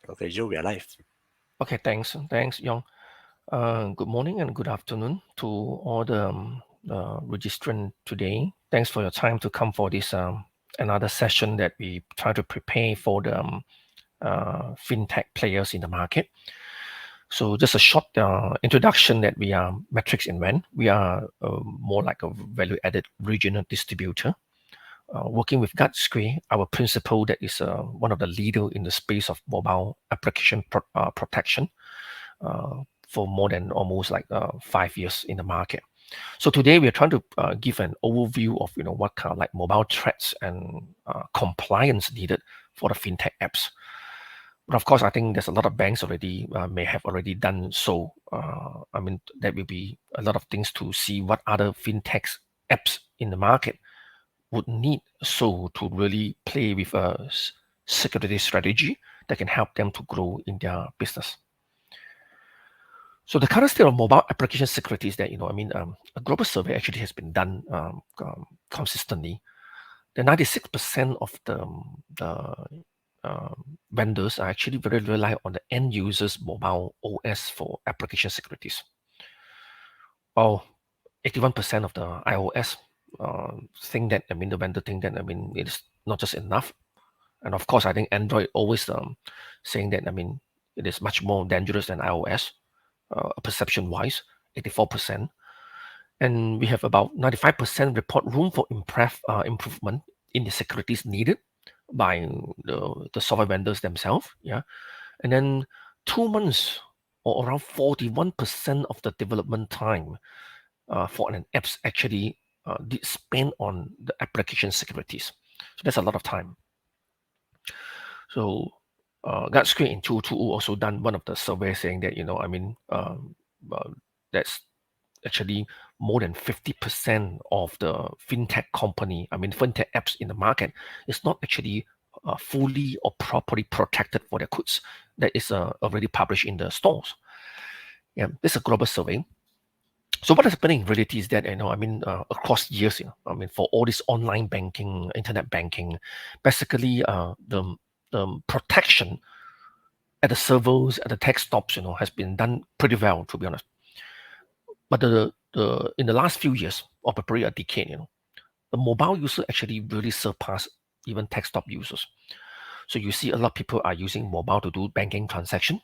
Okay, Joe, we are live. Okay, thanks, Yong. Good morning and good afternoon to all the registrant today. Thanks for your time to come for this another session that we try to prepare for the fintech players in the market. So just a short introduction that we are Matrix Invent. We are more like a value-added regional distributor. Working with Guardsquare, our principal that is one of the leader in the space of mobile application protection for more than almost like 5 years in the market. So today we are trying to give an overview of what kind of like mobile threats and compliance needed for the fintech apps. But of course, I think there's a lot of banks already may have already done so. I mean, there will be a lot of things to see what other fintechs apps in the market would need so to really play with a security strategy that can help them to grow in their business. So the current state of mobile application security is that, a global survey actually has been done consistently. The 96% of vendors are actually very rely on the end user's mobile OS for application securities. While 81% of the iOS think that, the vendor think that, it is not just enough. And of course, I think Android always saying that, it is much more dangerous than iOS, perception-wise, 84%. And we have about 95% report room for improvement in the securities needed by the software vendors themselves. Yeah. And then 2 months or around 41% of the development time for an apps actually did spend on the application securities. So that's a lot of time. So Guardsquare in 2020 also done one of the surveys saying that, that's actually more than 50% of the fintech company, fintech apps in the market is not actually fully or properly protected for their codes that is already published in the stores. Yeah, this is a global survey. So what is happening in reality is that, across years, for all this online banking, internet banking, basically the protection at the servers, at the tech stops, has been done pretty well, to be honest. But the in the last few years, or probably a decade, the mobile user actually really surpassed even tech stop users. So you see a lot of people are using mobile to do banking transaction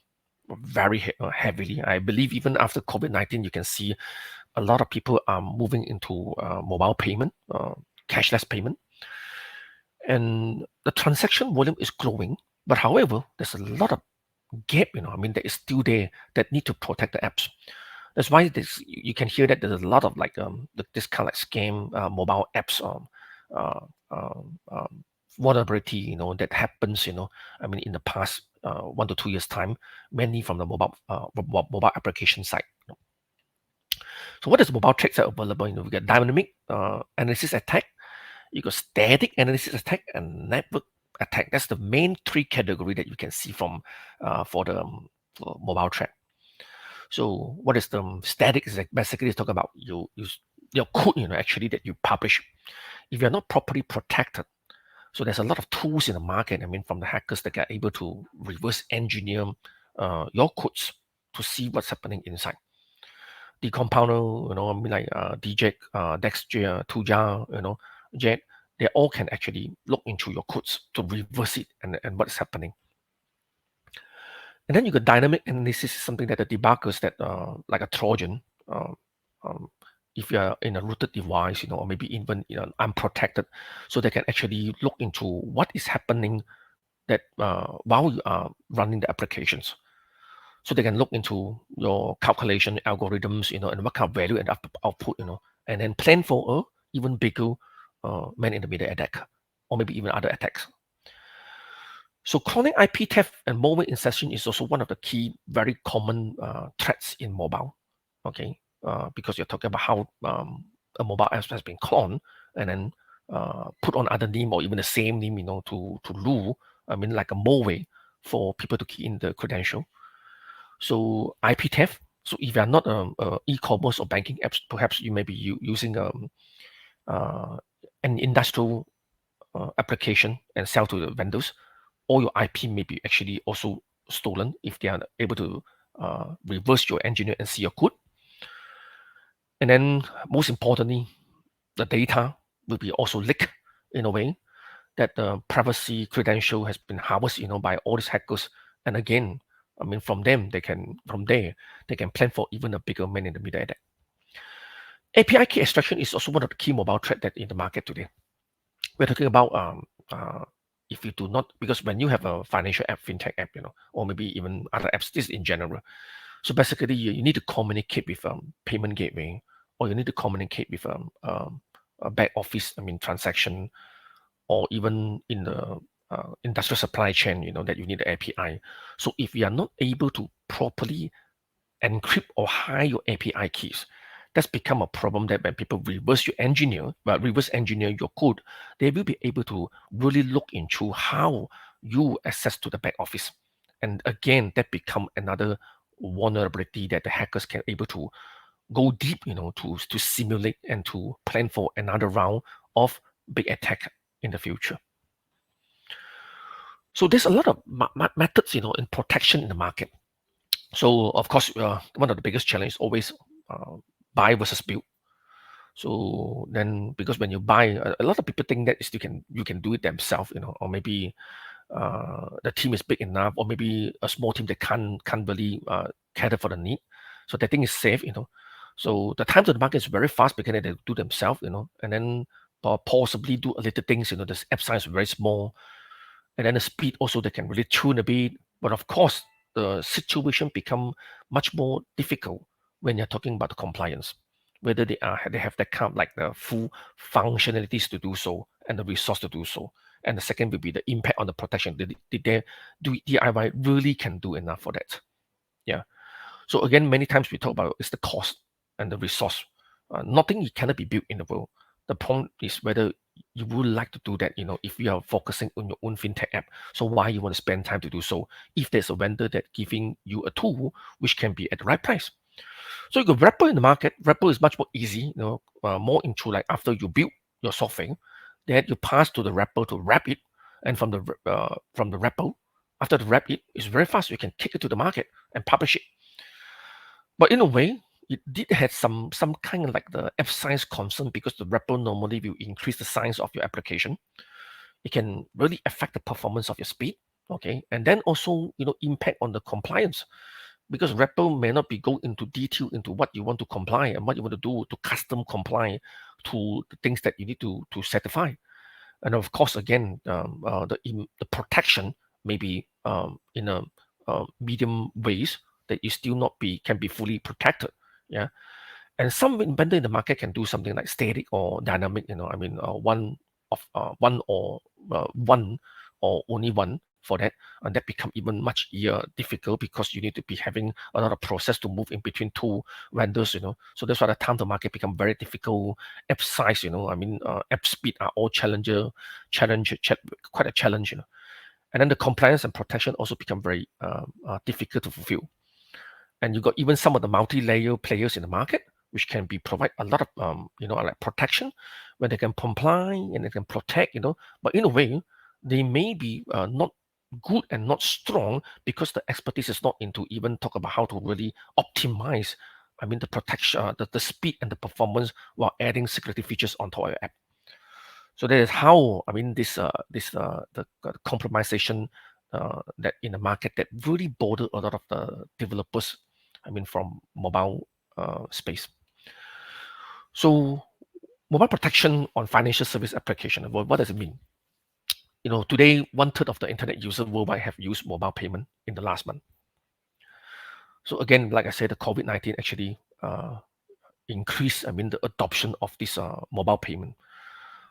very heavily. I believe even after COVID-19, you can see a lot of people are moving into mobile payment, cashless payment, and the transaction volume is growing. But however, there's a lot of gap, that is still there that need to protect the apps. That's why this you can hear that there's a lot of like this kind of like scam mobile apps uh, um, um, vulnerability, that happens, in the past 1 to 2 years time, mainly from the mobile application side. So what is mobile threats that are available? We got dynamic analysis attack, you got static analysis attack, and network attack. That's the main three category that you can see from for the for mobile threat. So what is the static? Is like basically it's talking about your code, actually that you publish. If you're not properly protected, so there's a lot of tools in the market. From the hackers that are able to reverse engineer your codes to see what's happening inside. The compounder, like DJ, Dexter, Tuja, Jet, they all can actually look into your codes to reverse it and what's happening. And then you got dynamic analysis, something that the debuggers that like a Trojan, uh, um, if you are in a rooted device, or maybe even unprotected, so they can actually look into what is happening that while you are running the applications. So they can look into your calculation algorithms, and what kind of value and output, and then plan for a even bigger man-in-the-middle attack, or maybe even other attacks. So cloning IP theft and malware insertion is also one of the key, very common threats in mobile. Okay, because you're talking about how a mobile app has been cloned and then put on other name or even the same name, to lure. Like a malware for people to key in the credential. So IP theft. So if you are not e-commerce or banking apps, perhaps you may be using uh, an industrial application and sell to the vendors, all your IP may be actually also stolen if they are able to reverse your engineer and see your code. And then most importantly, the data will be also leaked in a way that the privacy credential has been harvested, by all these hackers. And again, from them, from there, they can plan for even a bigger man in the middle attack. API key extraction is also one of the key mobile threats that in the market today. We're talking about if you do not, because when you have a financial app, fintech app, or maybe even other apps, this in general. So basically, you need to communicate with payment gateway, or you need to communicate with a back office, transaction, or even in the industrial supply chain, that you need the API. So if you are not able to properly encrypt or hide your API keys, that's become a problem that when people reverse engineer your code, they will be able to really look into how you access to the back office. And again, that become another vulnerability that the hackers can able to go deep, to simulate and to plan for another round of big attack in the future. So there's a lot of methods, in protection in the market. So of course, one of the biggest challenges always buy versus build. So then, because when you buy, a lot of people think that is you can do it themselves, or maybe the team is big enough, or maybe a small team that can't really cater for the need. So they think it's safe, So the time to the market is very fast because they do themselves, and then possibly do a little things, the app size is very small, and then the speed also they can really tune a bit. But of course, the situation become much more difficult when you're talking about the compliance, whether they have that kind of like the full functionalities to do so and the resource to do so. And the second will be the impact on the protection. Did they do DIY really can do enough for that? Yeah. So again, many times we talk about is the cost and the resource. Nothing cannot be built in the world. The point is whether you would like to do that, if you are focusing on your own fintech app. So why you want to spend time to do so if there's a vendor that giving you a tool which can be at the right price. So you got wrapper in the market. Wrapper is much more easy, more into like after you build your software, then you pass to the wrapper to wrap it, and from the wrapper, after the wrap it, it's very fast. You can kick it to the market and publish it. But in a way, it did have some kind of like the app size concern because the wrapper normally will increase the size of your application. It can really affect the performance of your speed. Okay, and then also impact on the compliance because wrapper may not be go into detail into what you want to comply and what you want to do to custom comply to the things that you need to certify. And of course, again, the protection may be in a medium ways that you still not be can be fully protected. Yeah, and some vendor in the market can do something like static or dynamic. One or only one for that, and that become even much difficult because you need to be having a lot of process to move in between two vendors. So that's why the time to market become very difficult. App size, app speed are all quite a challenge. And then the compliance and protection also become very difficult to fulfill. And you got even some of the multi-layer players in the market which can be provide a lot of like protection when they can comply and they can protect, but in a way they may be not good and not strong because the expertise is not into even talk about how to really optimize the protection, the speed and the performance while adding security features onto our app. So that is how the compromisation that in the market that really bother a lot of the developers. From mobile space. So mobile protection on financial service application. What does it mean? Today 1/3 of the internet users worldwide have used mobile payment in the last month. So again, like I said, the COVID-19 actually increased. The adoption of this mobile payment.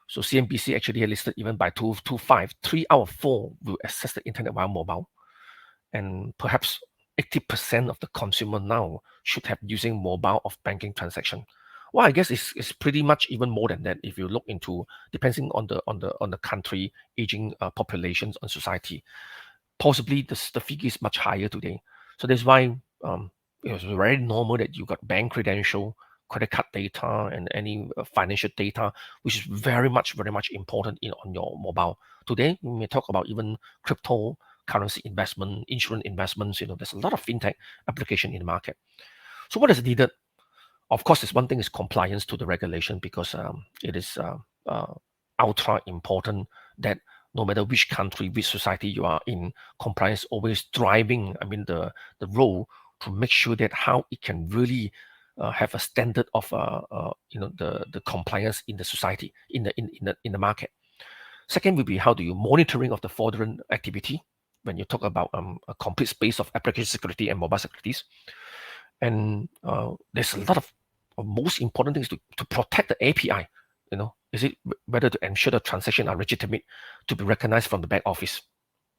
So CNBC actually listed even by 2025, 3 out of 4 will access the internet via mobile, and perhaps 80% of the consumer now should have using mobile of banking transaction. Well, I guess it's pretty much even more than that if you look into depending on the country, aging populations on society. Possibly the figure is much higher today. So that's why it's very normal that you got bank credential, credit card data, and any financial data, which is very much important on your mobile. Today we may talk about even currency investment, insurance investments. There's a lot of fintech application in the market. So what is needed? Of course, this one thing is compliance to the regulation, because it is ultra important that no matter which country, which society you are in, compliance always driving, the role to make sure that how it can really have a standard of the compliance in the society, in the market. Second will be, how do you monitoring of the fraudulent activity when you talk about a complete space of application security and mobile securities. And there's a lot of most important things to protect the API. Is it whether to ensure the transaction are legitimate to be recognized from the back office?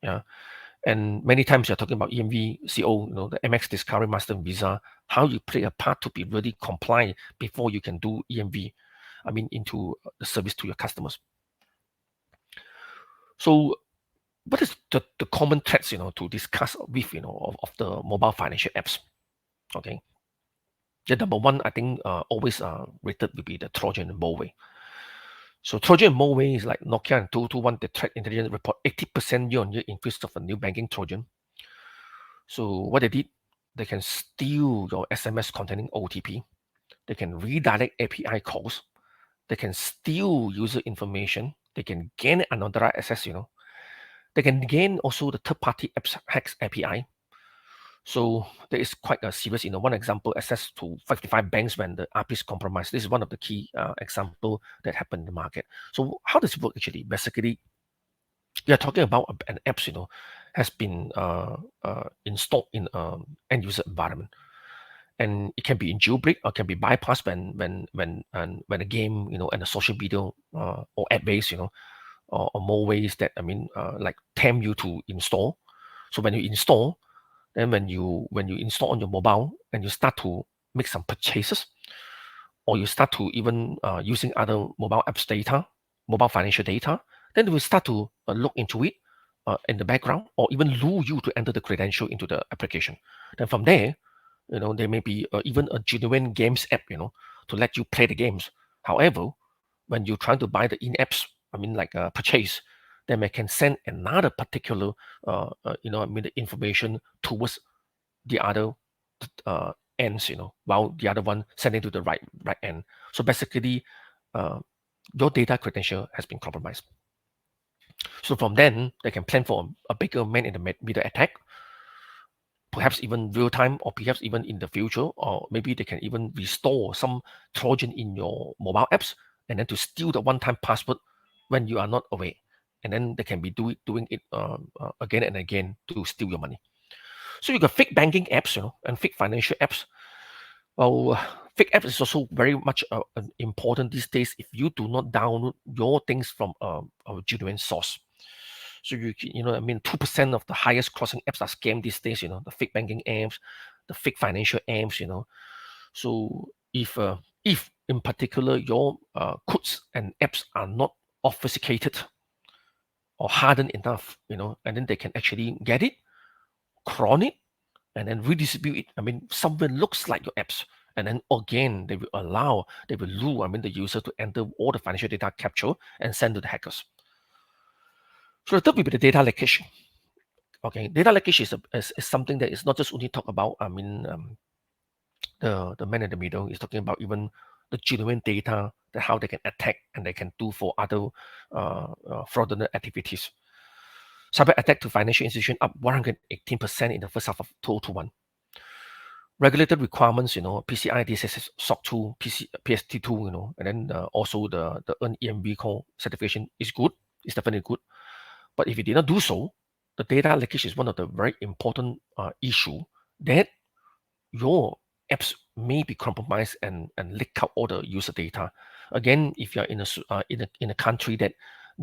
Yeah. And many times you're talking about EMV, CO, the MX Discovery Master Visa, how you play a part to be really compliant before you can do EMV, into the service to your customers. So what is the common threats, to discuss with, of the mobile financial apps? Okay. The number one, I think, always rated will be the Trojan and malware. So Trojan and malware is like Nokia and 221, the threat intelligence report 80% year-on-year increase of a new banking Trojan. So what they did, they can steal your SMS containing OTP. They can redirect API calls. They can steal user information. They can gain unauthorized access, They can gain also the third-party apps hacks API. So there is quite a serious, one example, access to 55 banks when the API is compromised. This is one of the key example that happened in the market. So how does it work actually? Basically, we are talking about an apps, has been installed in end user environment, and it can be in jailbreak or can be bypassed when a game, and a social media or app based, or more ways that like tempt you to install. So when you install, then when you install on your mobile and you start to make some purchases, or you start to even using other mobile apps data, mobile financial data, then they will start to look into it in the background, or even lure you to enter the credential into the application. Then from there, there may be even a genuine games app, to let you play the games. However, when you're trying to buy the in-apps, like purchase, then they can send another particular, the information towards the other ends, while the other one sending to the right end. So basically, your data credential has been compromised. So from then, they can plan for a bigger man-in-the-middle attack, perhaps even real time, or perhaps even in the future, or maybe they can even restore some Trojan in your mobile apps, and then to steal the one-time password when you are not aware. And then they can be doing it again and again to steal your money. So you got fake banking apps, and fake financial apps. Well, fake apps is also very much important these days if you do not download your things from a genuine source. So 2% of the highest crossing apps are scammed these days, the fake banking apps, the fake financial apps, So if in particular your codes and apps are not obfuscated or hardened enough, and then they can actually get it, clone it, and then redistribute it. Somewhere looks like your apps. And then again, they will lure, the user to enter all the financial data capture and send to the hackers. So the third will be the data leakage. Okay, data leakage is something that is not just only talk about, the man in the middle is talking about even the genuine data, that how they can attack and they can do for other fraudulent activities. Cyber attack to financial institution up 118% in the first half of 2021. Regulated requirements, PCI DSS SOC 2, PST2, and then also the EMV call certification is good. It's definitely good. But if you did not do so, the data leakage is one of the very important issue that your apps may be compromised and leak out all the user data. Again, if you're in a country that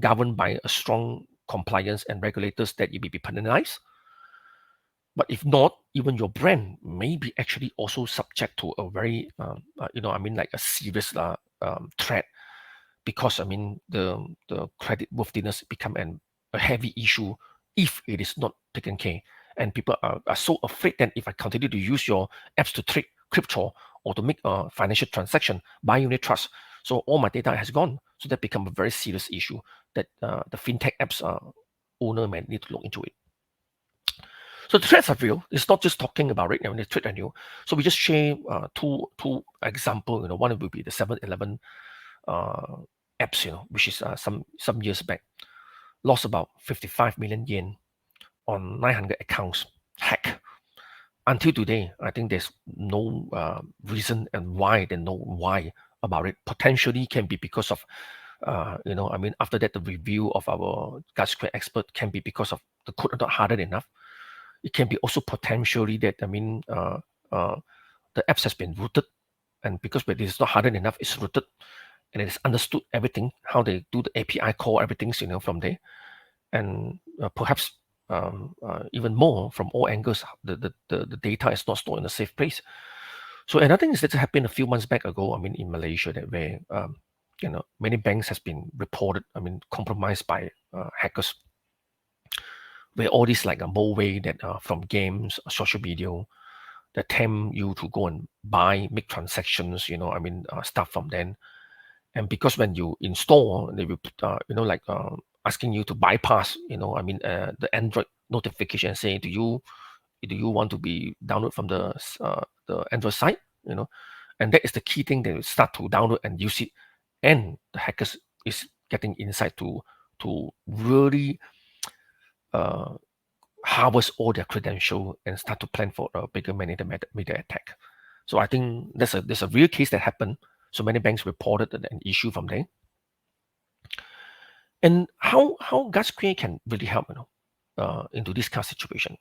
governed by a strong compliance and regulators, that you may be penalized. But if not, even your brand may be actually also subject to a very, like a serious threat, because the credit worthiness become a heavy issue if it is not taken care. And people are so afraid that if I continue to use your apps to trade crypto or to make a financial transaction by unit trust, so all my data has gone. So that become a very serious issue that the fintech apps owner may need to look into it. So the threats are real. It's not just talking about it. The threat are new. So we just share two example. One would be the 7-Eleven uh, apps. Which is some years back, lost about 55 million yen on 900 accounts hack. Until today, I think there's no reason and why they know why about it. Potentially can be because of, after that, the review of our Guardsquare expert can be because of the code are not hardened enough. It can be also potentially that, uh, the apps has been rooted, and because it is not hardened enough, it's rooted, and it's understood everything, how they do the API call, everything's, from there. And perhaps even more from all angles, the data is not stored in a safe place. So another thing is that happened a few months back ago, in Malaysia, that where many banks has been reported, compromised by hackers, where all this like a malware that from games, social media, that tempt you to go and buy, make transactions, stuff from them. And because when you install, they will asking you to bypass, the Android notification and saying, do you want to be download from the Android site, and that is the key thing. They will start to download and use it, and the hackers is getting insight to really uh, harvest all their credential and start to plan for a bigger media attack. So I think there's a real case that happened. So many banks reported an issue from there. And how Guardsquare can really help, into this kind of situation,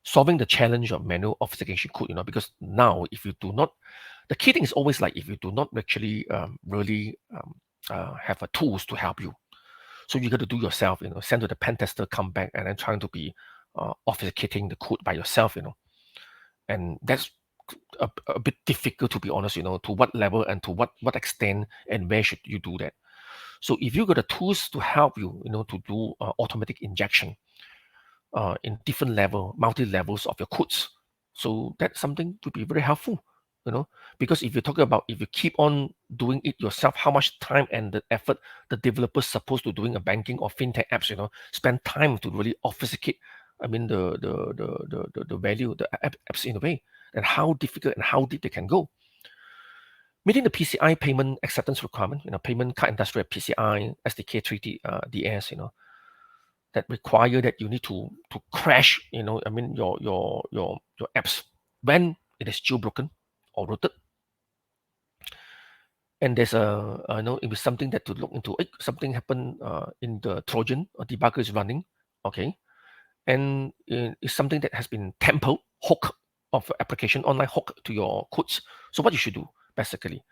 solving the challenge of manual authentication code, because now if you do not, the key thing is always like if you do not actually really have a tools to help you, so you got to do yourself, send to the pen tester, come back, and then trying to be authenticating the code by yourself, and that's a bit difficult, to be honest, to what level and to what extent and where should you do that. So if you got the tools to help you, to do automatic injection in different level, multi levels of your codes, so that's something to be very helpful, because if you talk about if you keep on doing it yourself, how much time and the effort the developers supposed to doing a banking or fintech apps, spend time to really obfuscate, the value, the apps in a way, and how difficult and how deep they can go. Meeting the PCI payment acceptance requirement, payment card industry PCI, SDK 3D, DS, that require that you need to crash, your apps when it is jailbroken or rooted. And there's it was something that to look into. Something happened in the Trojan or debugger is running, okay, and it's something that has been tempered, hook of application, online hook to your codes. So what you should do basically.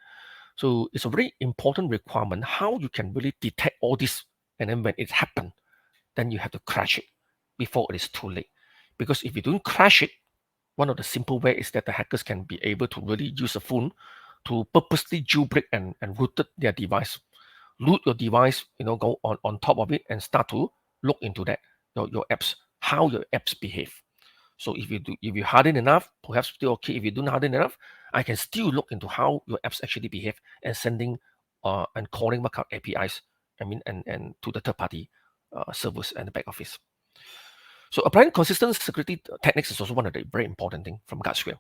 So it's a very important requirement how you can really detect all this, and then when it happens, then you have to crash it before it is too late. Because if you don't crash it, one of the simple ways is that the hackers can be able to really use a phone to purposely jailbreak and root their device. Root your device, go on top of it and start to look into that, your apps, how your apps behave. So if you harden enough, perhaps still okay. If you don't harden enough, I can still look into how your apps actually behave and sending and calling markup APIs. And to the third party servers and the back office. So applying consistent security techniques is also one of the very important thing from Guardsquare.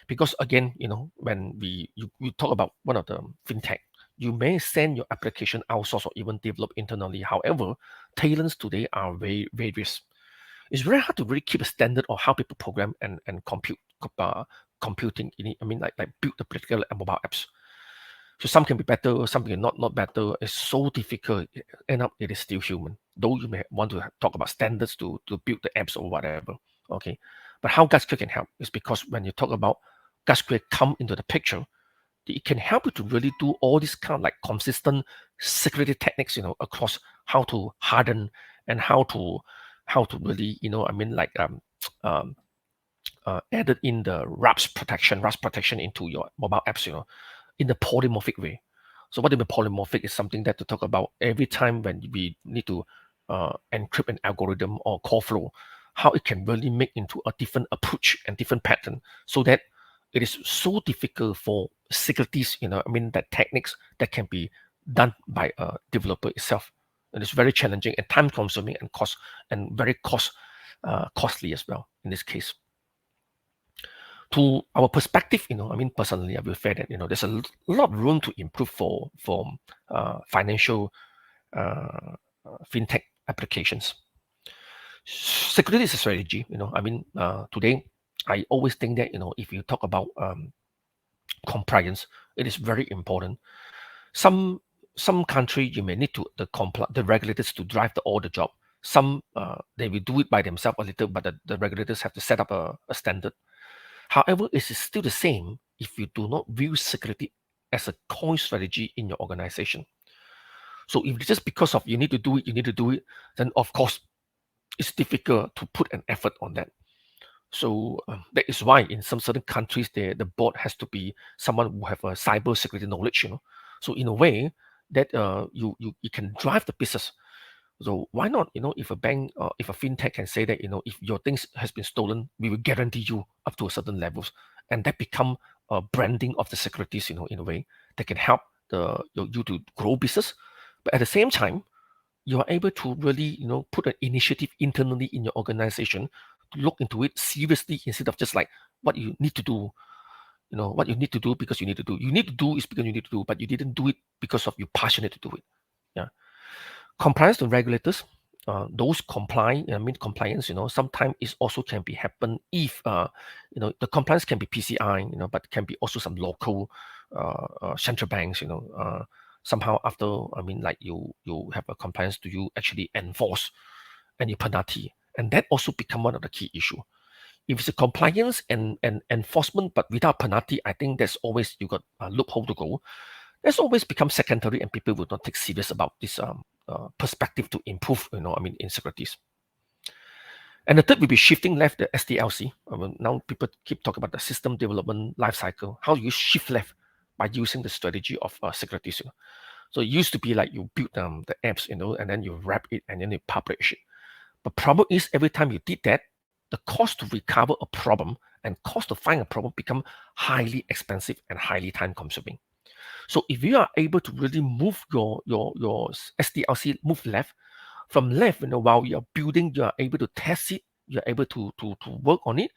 Because again, when you talk about one of the fintech, you may send your application outsource or even develop internally. However, talents today are very various. It's very hard to really keep a standard of how people program and computing. Like build the particular mobile apps. So some can be better, some can not better. It's so difficult. End up, it is still human. Though you may want to talk about standards to build the apps or whatever. Okay, but how Guardsquare can help is because when you talk about Guardsquare come into the picture, it can help you to really do all these kind of like consistent security techniques, across how to harden and how to really, um, added in the Rust protection into your mobile apps, in the polymorphic way. So what do you mean polymorphic is something that to talk about every time when we need to encrypt an algorithm or call flow, how it can really make into a different approach and different pattern, so that it is so difficult for securities, that techniques that can be done by a developer itself. And it's very challenging and time consuming and very cost costly as well in this case. To our perspective, I mean, personally, I will say that, there's a lot of room to improve for financial fintech applications. Security is a strategy, I mean, today, I always think that, if you talk about compliance, it is very important. Some country you may need to the regulators to drive all the job. Some they will do it by themselves a little, but the regulators have to set up a standard. However, it is still the same if you do not view security as a core strategy in your organization. So if just because of you need to do it, then of course it's difficult to put an effort on that. So that is why in some certain countries, the board has to be someone who have a cyber security knowledge. So in a way that you can drive the business. So why not? If a bank or if a fintech can say that if your things has been stolen, we will guarantee you up to a certain levels, and that become a branding of the securities. In a way that can help you to grow business, but at the same time you are able to really put an initiative internally in your organization to look into it seriously instead of just like what you need to do what you need to do because you need to do is because you need to do, but you didn't do it because of you're passionate to do it. Yeah. Compliance to regulators, those compliance, sometimes it also can be happen if the compliance can be PCI, but can be also some local central banks, somehow after, like you have a compliance, do you actually enforce any penalty? And that also become one of the key issue. If it's a compliance and enforcement but without penalty, I think there's always you got a loophole to go. That's always become secondary, and people will not take serious about this perspective to improve, insecurities. And the third will be shifting left, the SDLC. Now people keep talking about the system development lifecycle. How you shift left by using the strategy of securities. So it used to be like you build the apps, and then you wrap it and then you publish it. The problem is every time you did that, the cost to recover a problem and cost to find a problem become highly expensive and highly time consuming. So if you are able to really move your SDLC, move left, from left, while you're building, you are able to test it, you're able to work on it,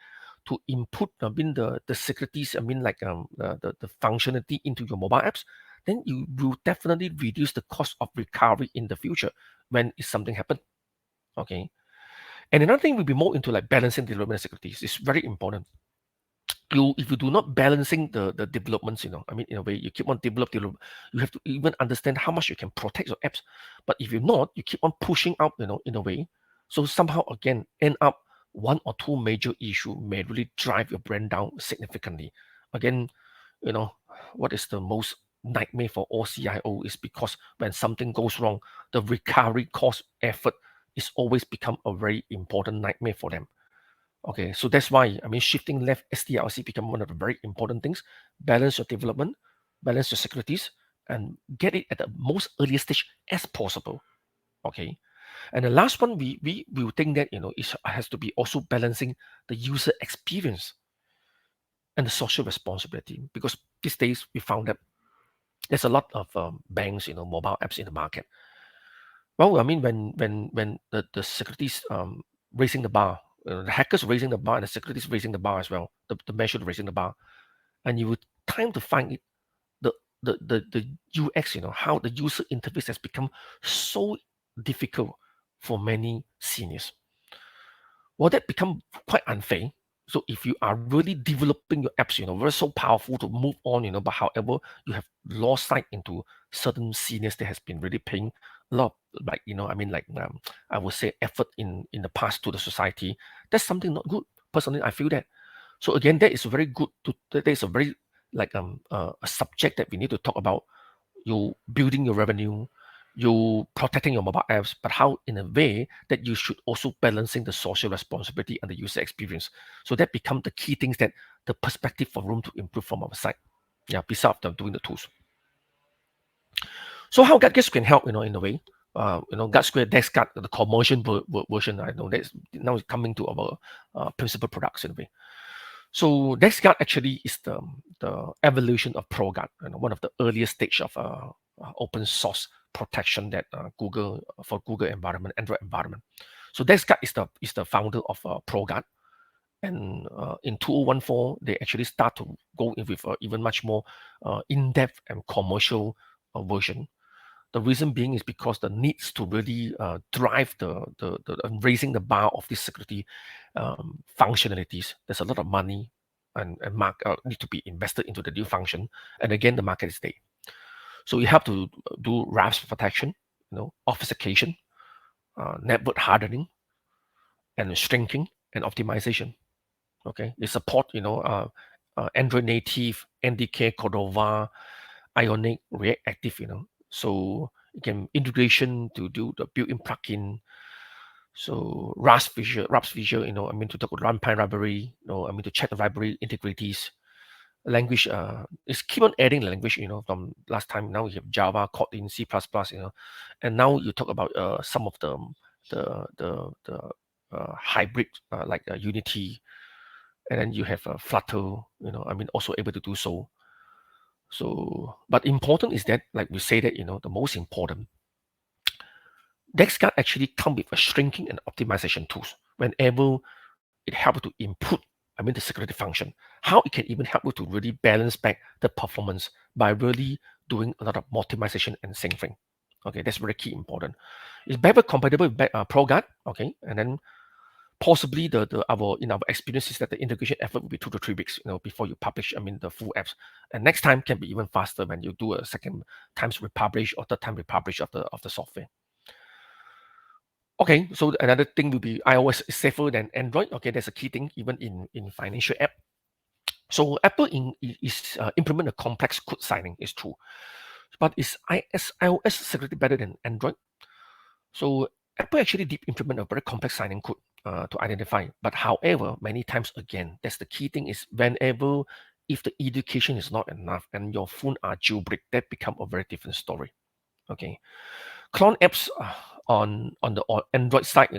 to input, the securities, the functionality into your mobile apps, then you will definitely reduce the cost of recovery in the future when something happen. Okay. And another thing will be more into like balancing development securities. It's very important. If you do not balancing the developments, in a way you keep on develop, you have to even understand how much you can protect your apps. But if you're not, you keep on pushing out, in a way. So somehow again end up one or two major issue may really drive your brand down significantly. Again, what is the most nightmare for all CIO is because when something goes wrong, the recovery cost effort is always become a very important nightmare for them. Okay, so that's why shifting left SDLC become one of the very important things. Balance your development, balance your securities, and get it at the most earliest stage as possible. Okay, and the last one we will think that it has to be also balancing the user experience and the social responsibility, because these days we found that there's a lot of banks, mobile apps in the market. Well, when the securities raising the bar, the hackers raising the bar, and the securities raising the bar as well, the measure raising the bar, and you would time to find it, the UX, how the user interface has become so difficult for many seniors. Well, that become quite unfair. So if you are really developing your apps, very so powerful to move on, but however, you have lost sight into certain seniors that has been really paying a lot, like, I would say effort in the past to the society. That's something not good. Personally, I feel that. So again, that is very good that is a very like a subject that we need to talk about. You building your revenue, you protecting your mobile apps, but how in a way that you should also balancing the social responsibility and the user experience. So that become the key things that the perspective for room to improve from our side. Yeah, besides them doing the tools. So how Guardsquare can help, in a way. Guardsquare, that's got the commercial version. I know that's now it's coming to our principal products in a way. So DexGuard actually is the evolution of ProGuard, one of the earliest stage of open source protection that Google environment, Android environment. So DexGuard is the founder of ProGuard. And in 2014, they actually start to go in with even much more in-depth and commercial version. The reason being is because the needs to really drive the raising the bar of these security functionalities. There's a lot of money and need to be invested into the new function. And again, the market is there. So you have to do RAS protection, obfuscation, network hardening, and shrinking and optimization. Okay, they support Android native, NDK, Cordova, Ionic, React Active. So you can integration to do the built-in plugin. So Rust Visual, to talk about runtime library, to check the library integrities. Language, is keep on adding language, from last time. Now we have Java, Kotlin, C++, and now you talk about some of the hybrid like Unity, and then you have Flutter, also able to do so. So, but important is that, like we say that, the most important, DexGuard actually come with a shrinking and optimization tools. Whenever it helps to input, the security function, how it can even help you to really balance back the performance by really doing a lot of optimization and syncing. Okay, that's very key important. It's backward compatible with ProGuard. Okay, and then possibly in our experience is that the integration effort will be 2 to 3 weeks, before you publish, the full apps. And next time can be even faster when you do a second times republish or third time republish of the software. Okay, so another thing will be iOS is safer than Android. Okay, that's a key thing even in financial app. So Apple is implement a complex code signing, is true, but is iOS security better than Android? So Apple actually did implement a very complex signing code to identify. But however, many times again, that's the key thing is whenever if the education is not enough and your phone are jailbreak, that become a very different story. Okay, clone apps on the Android side, they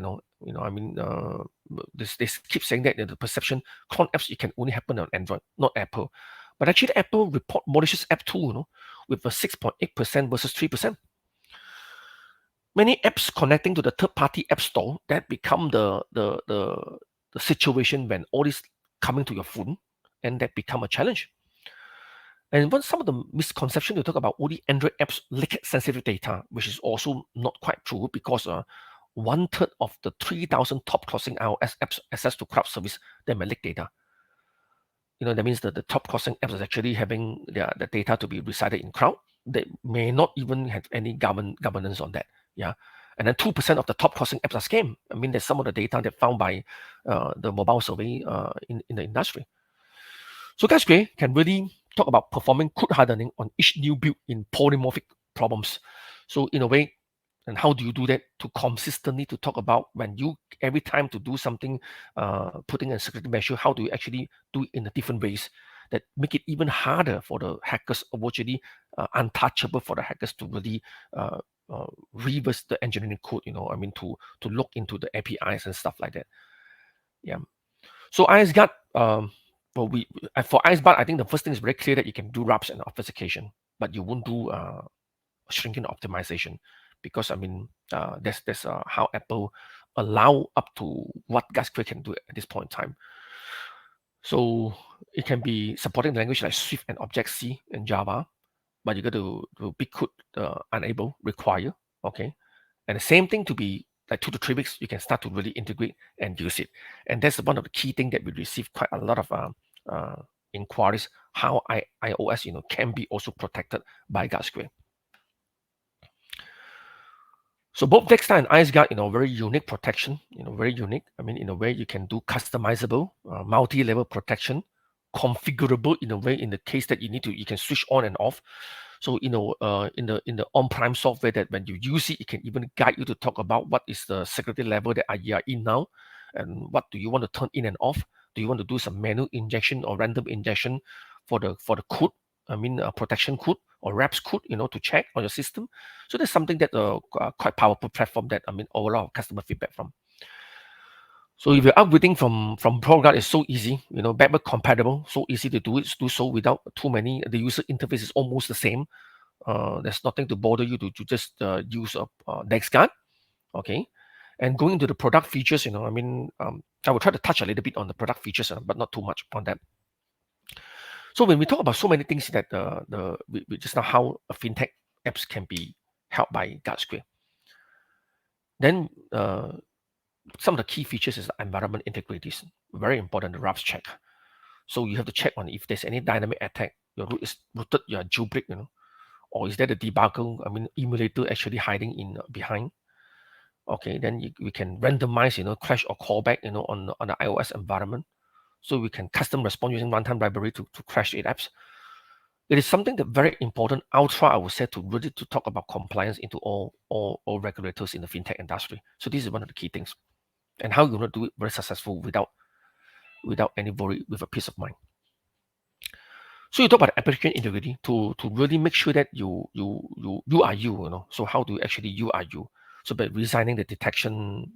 keep saying that the perception clone apps it can only happen on Android, not Apple. But actually, Apple report malicious app too, with a 6.8% versus 3%. Many apps connecting to the third-party app store that become the situation when all this coming to your phone, and that become a challenge. And some of the misconception to talk about only Android apps leak sensitive data, which is also not quite true because 1/3 of the 3,000 top crossing iOS apps access to cloud service that may leak data. That means that the top crossing apps is actually having the data to be resided in cloud. They may not even have any governance on that. Yeah. And then 2% of the top crossing apps are scam. There's some of the data that found by the mobile survey in the industry. So Guardsquare can really talk about performing code hardening on each new build in polymorphic problems. So in a way, and how do you do that to consistently to talk about when you every time to do something, putting a security measure, how do you actually do it in a different ways that make it even harder for the hackers, or virtually untouchable for the hackers to really reverse the engineering code, to look into the APIs and stuff like that. Yeah. So IceGuard, for IceGuard, I think the first thing is very clear that you can do RAPs and obfuscation, but you won't do shrinking optimization because that's how Apple allow up to what Guardsquare can do at this point in time. So it can be supporting language like Swift and Object-C and Java, but you got to big code enable require. Okay, and the same thing to be like 2 to 3 weeks, you can start to really integrate and use it. And that's one of the key things that we receive quite a lot of inquiries how iOS can be also protected by Guardsquare. So both Dexter and IceGuard, very unique protection, very unique. In a way you can do customizable, multi-level protection, configurable in a way in the case that you can switch on and off. So in the on-prem software that when you use it, it can even guide you to talk about what is the security level that you are in now, and what do you want to turn in and off. Do you want to do some manual injection or random injection for the code? Protection code or RAPS code, to check on your system. So that's something that quite powerful platform that overall customer feedback from. So if you're upgrading from ProGuard, it's so easy, backward compatible, so easy to do so without too many. The user interface is almost the same. There's nothing to bother you to just use a DexGuard, okay. And going into the product features, I will try to touch a little bit on the product features, but not too much on that. So when we talk about so many things that we just know how a fintech apps can be helped by Guardsquare, then some of the key features is environment integrity, very important. The RAPS check. So you have to check on if there's any dynamic attack. Your root is rooted, your jailbreak, or is there the debugger? Emulator actually hiding in behind. Okay, then we can randomize, crash or callback, on the iOS environment. So we can custom respond using runtime library to crash the apps. It is something that very important, ultra, I would say, to really to talk about compliance into all regulators in the fintech industry. So this is one of the key things, and how you're going to do it very successful without any worry, with a peace of mind. So you talk about application integrity to really make sure that you are you. So how do you actually you are you? So by resigning the detection,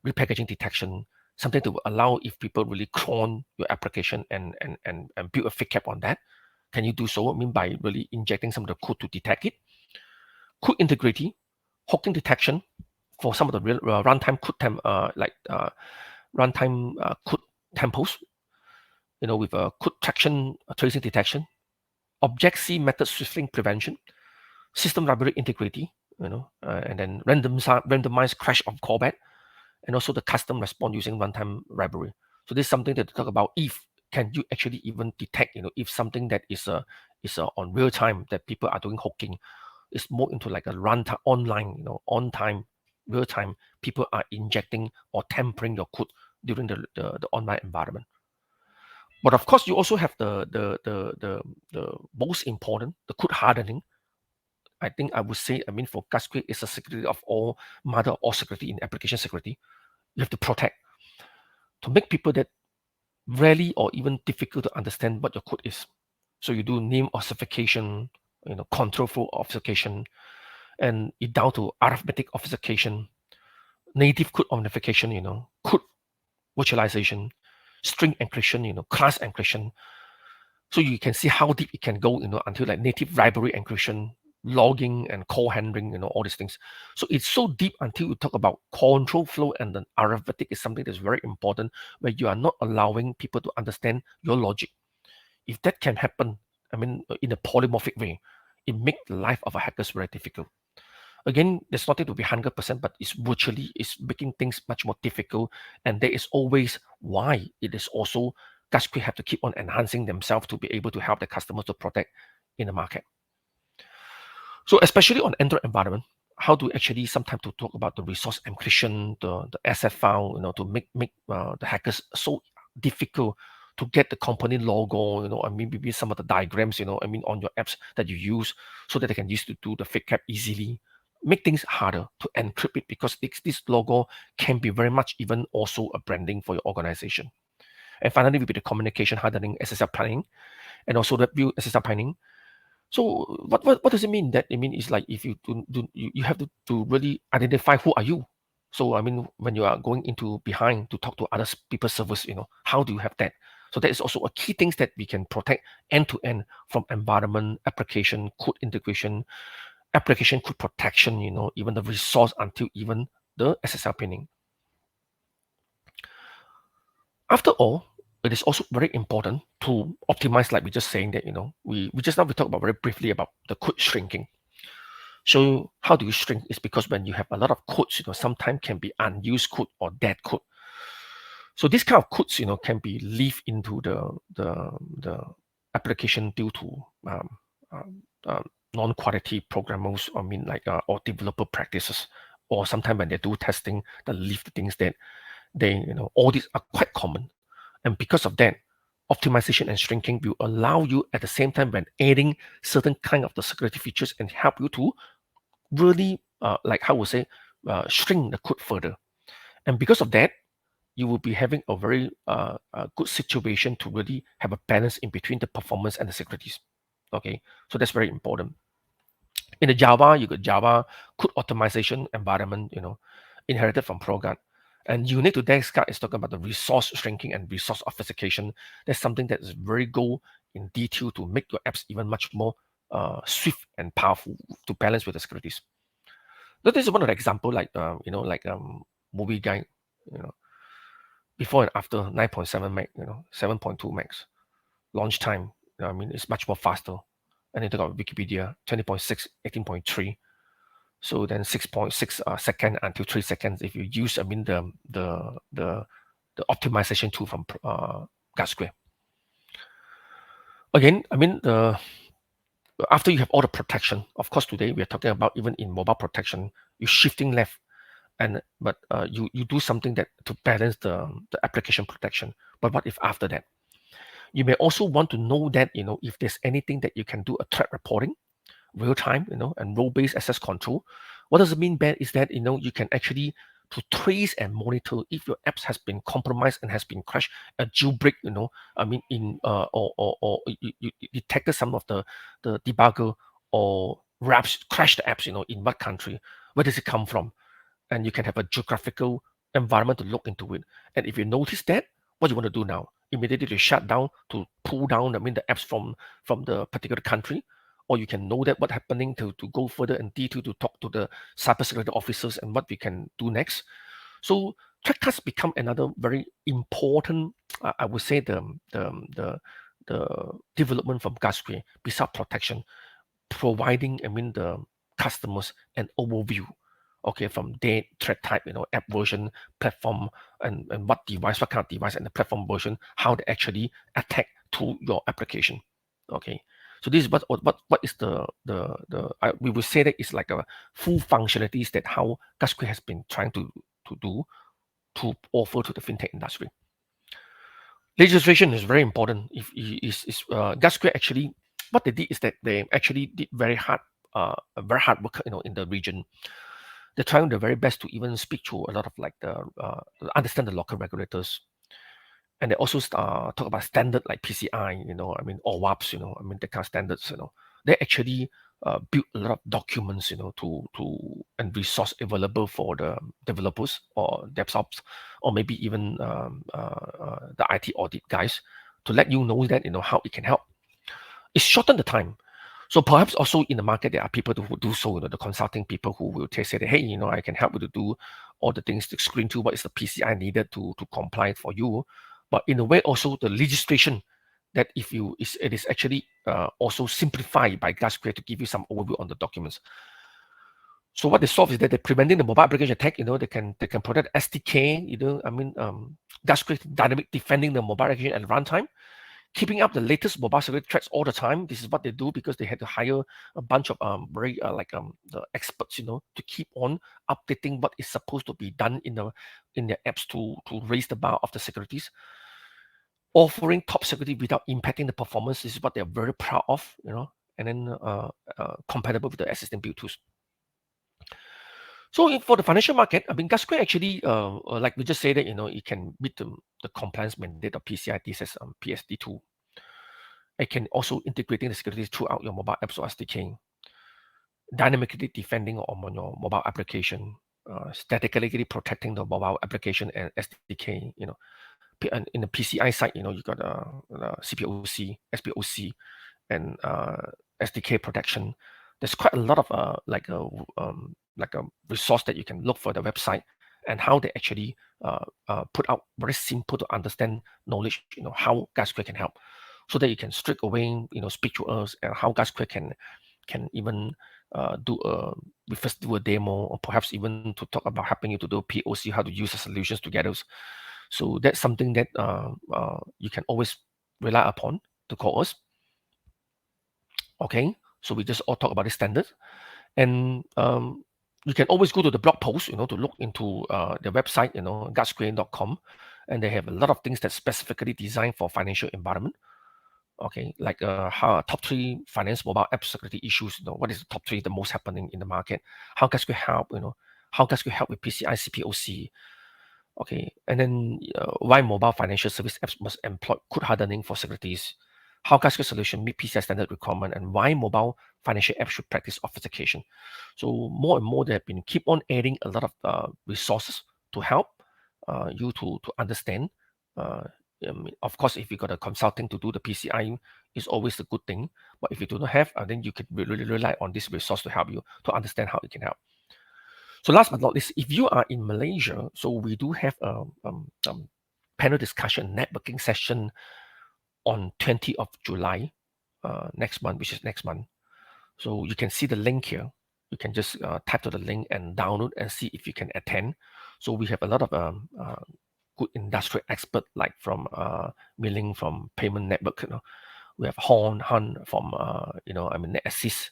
repackaging detection, something to allow if people really clone your application and build a fake cap on that. Can you do so? By really injecting some of the code to detect it. Code integrity, hooking detection for some of the real runtime code runtime code tempos, with a code traction tracing detection, Object-C method swiftling prevention, system library integrity, and then randomized crash of callback, and also the custom response using runtime library. So this is something that to talk about. If can you actually even detect, if something that is on real time that people are doing hooking, is more into like a runtime online, on time, real time. People are injecting or tampering your code during the online environment. But of course, you also have the most important, the code hardening. I think I would say, for Guardsquare, it's a security of all, mother of all security in application security. You have to protect to make people that rarely or even difficult to understand what your code is. So you do name authentication, control flow authentication, and it down to arithmetic authentication, native code authentication, code virtualization, string encryption, class encryption. So you can see how deep it can go, until like native library encryption, logging and call handling, all these things. So it's so deep until you talk about control flow, and then arithmetic is something that's very important, where you are not allowing people to understand your logic. If that can happen, in a polymorphic way, it makes the life of a hacker very difficult. Again, there's nothing to be 100%, but it's making things much more difficult. And there is always why it is also Guardsquare have to keep on enhancing themselves to be able to help the customers to protect in the market. So especially on Android environment, how do actually sometimes to talk about the resource encryption, the asset file, to make the hackers so difficult to get the company logo, maybe some of the diagrams, on your apps that you use, so that they can use to do the fake cap easily. Make things harder to encrypt it, because this logo can be very much even also a branding for your organization. And finally, will be the communication hardening, SSL planning, and also the view SSL planning. So what does it mean? That it mean is like, if you you have to really identify who are you. So when you are going into behind to talk to other people's servers, how do you have that? So that is also a key things that we can protect end to end, from environment, application, code integration, application code protection, even the resource, until even the SSL pinning. After all, it is also very important to optimize, like we just saying that, we just now we talked about very briefly about the code shrinking. So how do you shrink? Is because when you have a lot of codes, sometimes can be unused code or dead code. So this kind of codes, can be leave into the application due to non-quality programmers, or developer practices, or sometimes when they do testing, they leave the things that all these are quite common. And because of that, optimization and shrinking will allow you at the same time, when adding certain kind of the security features, and help you to really, shrink the code further. And because of that, you will be having a very good situation to really have a balance in between the performance and the securities. Okay, so that's very important. In the Java, you got Java code optimization environment, inherited from ProGuard. And unique to ThreatCast is talking about the resource shrinking and resource obfuscation. That's something that is very go in detail to make your apps even much more swift and powerful to balance with the securities. That is one of the example, movie guide, you know, before and after 9.7 meg, 7.2 megs. Launch time, I mean, it's much more faster. And then talk about Wikipedia, 20.6, 18.3. So then 6.6 second until 3 seconds if you use, I mean, the optimization tool from Guardsquare. Again, I mean, after you have all the protection, of course, today we are talking about even in mobile protection, you're shifting left, but you do something that to balance the application protection. But what if after that? You may also want to know that, if there's anything that you can do a threat reporting, real time, and role-based access control. What does it mean, Ben? Is that, you can actually to trace and monitor if your apps has been compromised and has been crashed, a jailbreak, I mean, in or you detected some of the debugger or wraps crash the apps, in what country, where does it come from? And you can have a geographical environment to look into it. And if you notice that, what you want to do now? Immediately to shut down, to pull down, I mean, the apps from the particular country, or you can know that what happening to go further in detail to talk to the cybersecurity officers and what we can do next. So ThreatCast become another very important, I would say, the development from Guardsquare, besides protection, providing, I mean, the customers an overview, okay, from date, threat type, app version, platform, and what device, what kind of device, and the platform version, how they actually attack to your application, okay. So this is what is we will say that it's like a full functionalities that how Guardsquare has been trying to do to offer to the fintech industry. Legislation is very important. If is Guardsquare actually what they did is that they actually did very hard work, in the region. They're trying their very best to even speak to a lot of like the understand the local regulators, and they also talk about standard like PCI, I mean, or WAPs, I mean, the kind of standards, they actually build a lot of documents, to and resource available for the developers or DevOps, or maybe even the IT audit guys to let you know that, how it can help. It shortened the time. So perhaps also in the market, there are people who do so, the consulting people who will say that, hey, I can help you to do all the things to screen to what is the PCI needed to comply for you. But in a way, also the legislation that if you it is actually also simplified by Guardsquare to give you some overview on the documents. So what they solve is that they're preventing the mobile application attack. They can protect SDK. I mean, Guardsquare dynamic defending the mobile application at runtime, keeping up the latest mobile security threats all the time. This is what they do because they had to hire a bunch of very the experts, to keep on updating what is supposed to be done in their apps to raise the bar of the securities. Offering top security without impacting the performance. This is what they're very proud of, and then compatible with the existing build tools. So for the financial market, I mean, Guardsquare actually, like we just said that, it can meet the compliance mandate of PCI DSS PSD2. It can also integrating the security throughout your mobile apps or SDK, dynamically defending on your mobile application, statically protecting the mobile application and SDK. And in the PCI side, you got CPOC, SPOC, and SDK protection. There's quite a lot of like a resource that you can look for the website and how they actually put out very simple to understand knowledge, how Guardsquare can help, so that you can straight away, speak to us and how Guardsquare can even we first do a demo, or perhaps even to talk about helping you to do POC, how to use the solutions together. So that's something that you can always rely upon to call us. Okay, so we just all talk about the standards, and you can always go to the blog post, to look into the website, guardsquare.com, and they have a lot of things that's specifically designed for financial environment. Okay, like how top 3 finance mobile app security issues. What is the top 3 the most happening in the market? How Guardsquare help? How Guardsquare help with PCI CPOC? Okay, and then why mobile financial service apps must employ code hardening for securities? How Guardsquare solution meet PCI standard requirement, and why mobile financial apps should practice authentication. So more and more, they have been keep on adding a lot of resources to help you to understand. I mean, of course, if you got a consulting to do the PCI, is always a good thing. But if you do not have, then you can really rely on this resource to help you to understand how it can help. So last but not least, if you are in Malaysia, so we do have a panel discussion networking session on 20th of July next month, which is next month. So you can see the link here. You can just type to the link and download and see if you can attend. So we have a lot of good industry expert like from Milling from Payment Network. We have Han from NetAssist.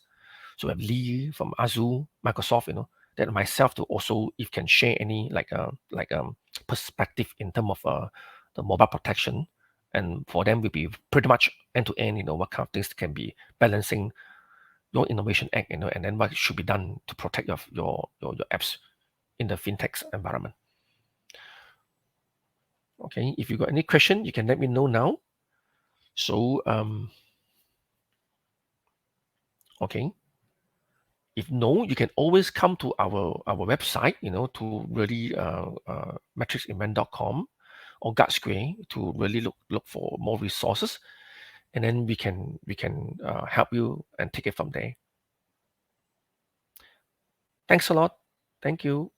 So we have Lee from Azure, Microsoft. That myself to also if can share any perspective in terms of the mobile protection, and for them will be pretty much end to end. What kind of things can be balancing your innovation act, and then what should be done to protect your apps in the fintech environment. Okay, if you got any question, you can let me know now. So okay, if no, you can always come to our website, to really matrixevent.com or Guardsquare to really look for more resources, and then we can help you and take it from there. Thanks a lot. Thank you.